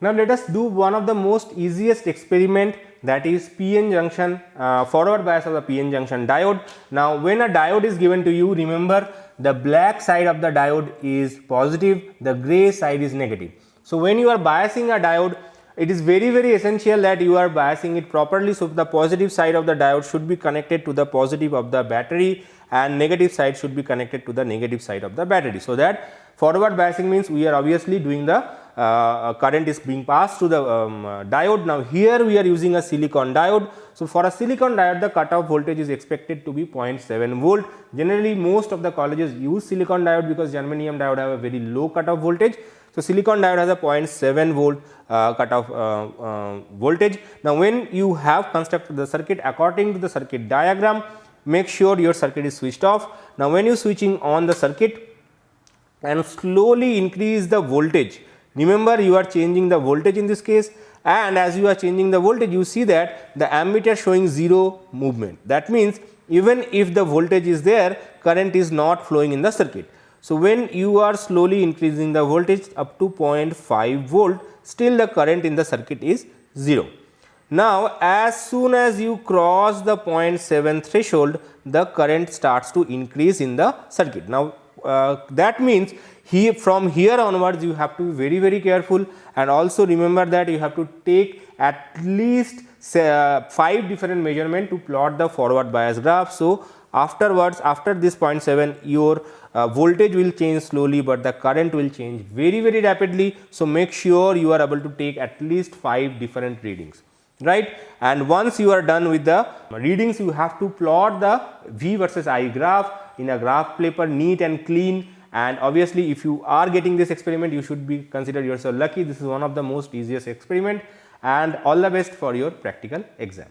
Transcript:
Now let us do one of the most easiest experiment, that is PN junction, forward bias of the PN junction diode. Now when a diode is given to you, remember the black side of the diode is positive, the grey side is negative. So when you are biasing a diode, it is very essential that you are biasing it properly. So the positive side of the diode should be connected to the positive of the battery and negative side should be connected to the negative side of the battery. So that forward biasing means we are obviously doing the current is being passed to the diode. Now here we are using a silicon diode. So for a silicon diode, the cutoff voltage is expected to be 0.7 volt. Generally most of the colleges use silicon diode because germanium diode have a very low cutoff voltage. So silicon diode has a 0.7 volt cutoff voltage. Now when you have constructed the circuit according to the circuit diagram, make sure your circuit is switched off. Now when you switching on the circuit and slowly increase the voltage, remember you are changing the voltage in this case, and as you are changing the voltage you see that the ammeter showing 0 movement. That means even if the voltage is there, current is not flowing in the circuit. So when you are slowly increasing the voltage up to 0.5 volt, still the current in the circuit is 0. Now as soon as you cross the 0.7 threshold, the current starts to increase in the circuit. Now that means from here onwards you have to be very careful, and also remember that you have to take at least 5 different measurements to plot the forward bias graph. So afterwards, after this 0.7, your voltage will change slowly, but the current will change very rapidly. So make sure you are able to take at least 5 different readings, right? And once you are done with the readings, you have to plot the V versus I graph in a graph paper, neat and clean. And obviously if you are getting this experiment, you should be consider yourself lucky. This is one of the most easiest experiment, and all the best for your practical exam.